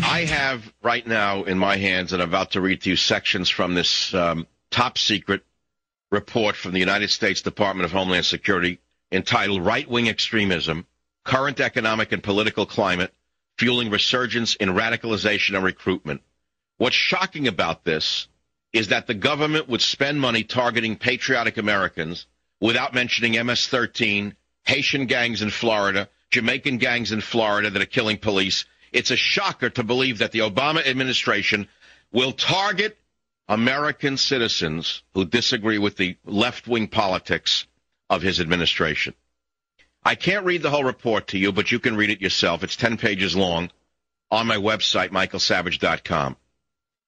I have right now in my hands, and I'm about to read to you sections from this top secret report from the United States Department of Homeland Security entitled Right-Wing Extremism, Current Economic and Political Climate, Fueling Resurgence in Radicalization and Recruitment. What's shocking about this is that the government would spend money targeting patriotic Americans without mentioning MS-13, Haitian gangs in Florida, Jamaican gangs in Florida that are killing police. It's a shocker to believe that the Obama administration will target American citizens who disagree with the left-wing politics of his administration. I can't read the whole report to you, but you can read it yourself. It's 10 pages long on my website, michaelsavage.com.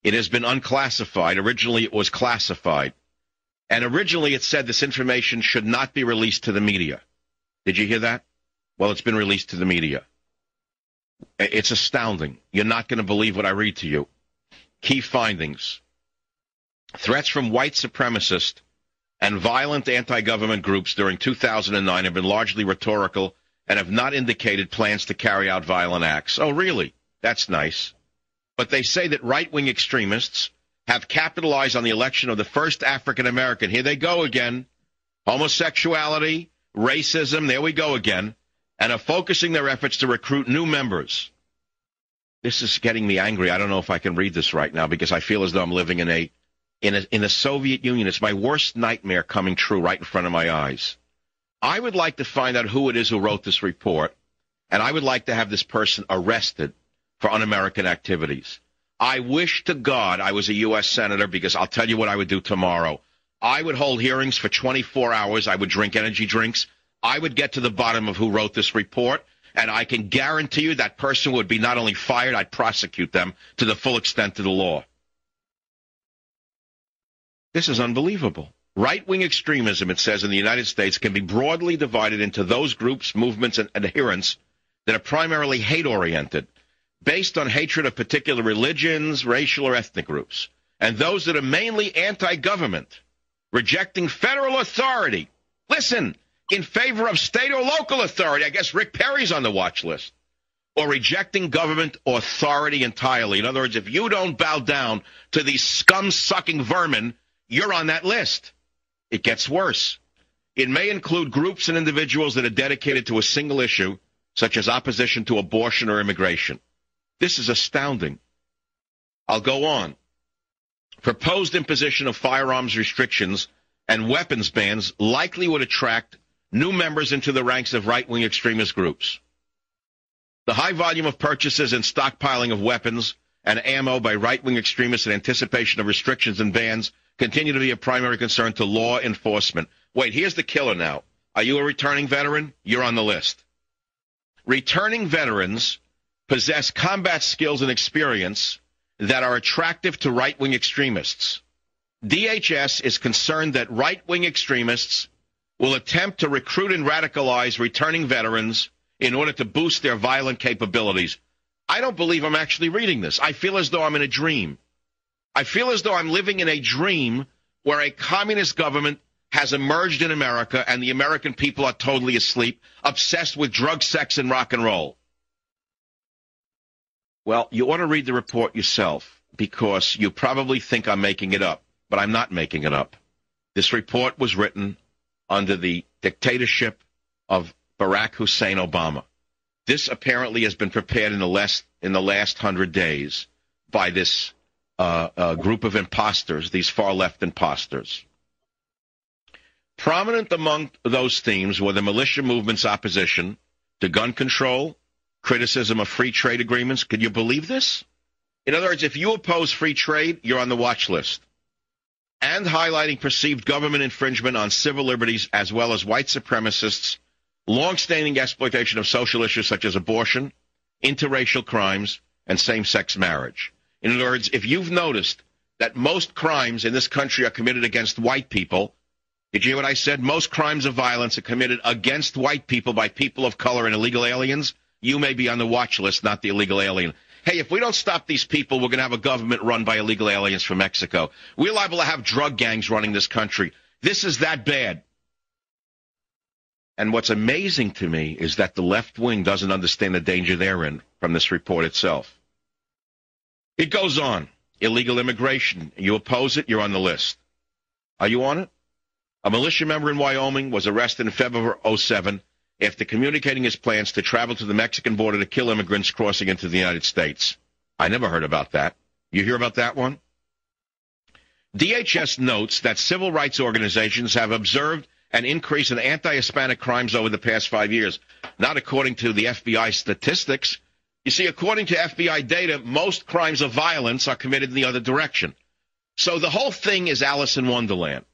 It has been unclassified. Originally, it was classified. And originally, it said this information should not be released to the media. Did you hear that? Well, it's been released to the media. It's astounding. You're not going to believe what I read to you. Key findings. Threats from white supremacist and violent anti-government groups during 2009 have been largely rhetorical and have not indicated plans to carry out violent acts. Oh, really? That's nice. But they say that right-wing extremists have capitalized on the election of the first African-American. Here they go again. Homosexuality, racism, there we go again. And are focusing their efforts to recruit new members. This is getting me angry. I don't know if I can read this right now because I feel as though I'm living in a Soviet Union. It's my worst nightmare coming true right in front of my eyes. I would like to find out who it is who wrote this report, and I would like to have this person arrested for un-American activities. I wish to God I was a U.S. Senator, because I'll tell you what I would do tomorrow. I would hold hearings for 24 hours. I would drink energy drinks. I would get to the bottom of who wrote this report, and I can guarantee you that person would be not only fired, I'd prosecute them to the full extent of the law. This is unbelievable. Right-wing extremism, it says, in the United States can be broadly divided into those groups, movements, and adherents that are primarily hate-oriented, based on hatred of particular religions, racial, or ethnic groups, and those that are mainly anti-government, rejecting federal authority. Listen, in favor of state or local authority. I guess Rick Perry's on the watch list. Or rejecting government authority entirely. In other words, if you don't bow down to these scum-sucking vermin, you're on that list. It gets worse. It may include groups and individuals that are dedicated to a single issue, such as opposition to abortion or immigration. This is astounding. I'll go on. Proposed imposition of firearms restrictions and weapons bans likely would attract new members into the ranks of right-wing extremist groups. The high volume of purchases and stockpiling of weapons and ammo by right-wing extremists in anticipation of restrictions and bans continue to be a primary concern to law enforcement. Wait, here's the killer now. Are you a returning veteran? You're on the list. Returning veterans possess combat skills and experience that are attractive to right-wing extremists. DHS is concerned that right-wing extremists will attempt to recruit and radicalize returning veterans in order to boost their violent capabilities. I don't believe I'm actually reading this. I feel as though I'm in a dream. I feel as though I'm living in a dream where a communist government has emerged in America and the American people are totally asleep, obsessed with drug, sex, and rock and roll. Well, you ought to read the report yourself, because you probably think I'm making it up, but I'm not making it up. This report was written under the dictatorship of Barack Hussein Obama. This apparently has been prepared in the last 100 days by this group of imposters, these far-left imposters. Prominent among those themes were the militia movement's opposition to gun control, criticism of free trade agreements. Could you believe this? In other words, if you oppose free trade, you're on the watch list. And highlighting perceived government infringement on civil liberties, as well as white supremacists' long-standing exploitation of social issues such as abortion, interracial crimes, and same-sex marriage. In other words, if you've noticed that most crimes in this country are committed against white people, did you hear what I said? Most crimes of violence are committed against white people by people of color and illegal aliens. You may be on the watch list, not the illegal alien. Hey, if we don't stop these people, we're going to have a government run by illegal aliens from Mexico. We're liable to have drug gangs running this country. This is that bad. And what's amazing to me is that the left wing doesn't understand the danger they're in from this report itself. It goes on. Illegal immigration. You oppose it, you're on the list. Are you on it? A militia member in Wyoming was arrested in February of 2007 after communicating his plans to travel to the Mexican border to kill immigrants crossing into the United States. I never heard about that. You hear about that one? DHS notes that civil rights organizations have observed an increase in anti-Hispanic crimes over the past 5 years, not according to the FBI statistics. You see, according to FBI data, most crimes of violence are committed in the other direction. So the whole thing is Alice in Wonderland.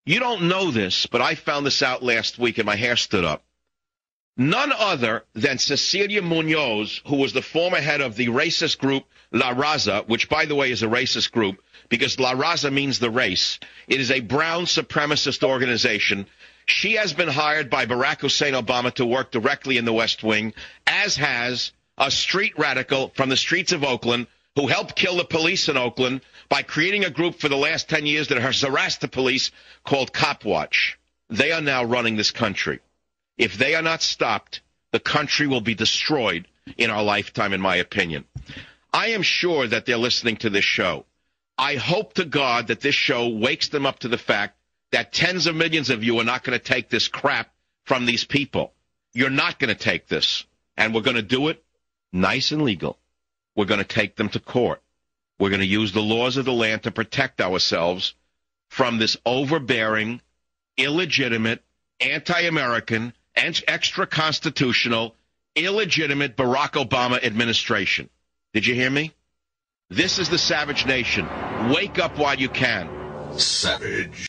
You don't know this, but I found this out last week and my hair stood up. None other than Cecilia Munoz, who was the former head of the racist group La Raza, which, by the way, is a racist group because La Raza means the race. It is a brown supremacist organization. She has been hired by Barack Hussein Obama to work directly in the West Wing, as has a street radical from the streets of Oakland who helped kill the police in Oakland by creating a group for the last 10 years that has harassed the police called Cop Watch. They are now running this country. If they are not stopped, the country will be destroyed in our lifetime, in my opinion. I am sure that they're listening to this show. I hope to God that this show wakes them up to the fact that tens of millions of you are not going to take this crap from these people. You're not going to take this. And we're going to do it nice and legal. We're going to take them to court. We're going to use the laws of the land to protect ourselves from this overbearing, illegitimate, anti-American, and extra-constitutional, illegitimate Barack Obama administration. Did you hear me? This is the Savage Nation. Wake up while you can. Savage.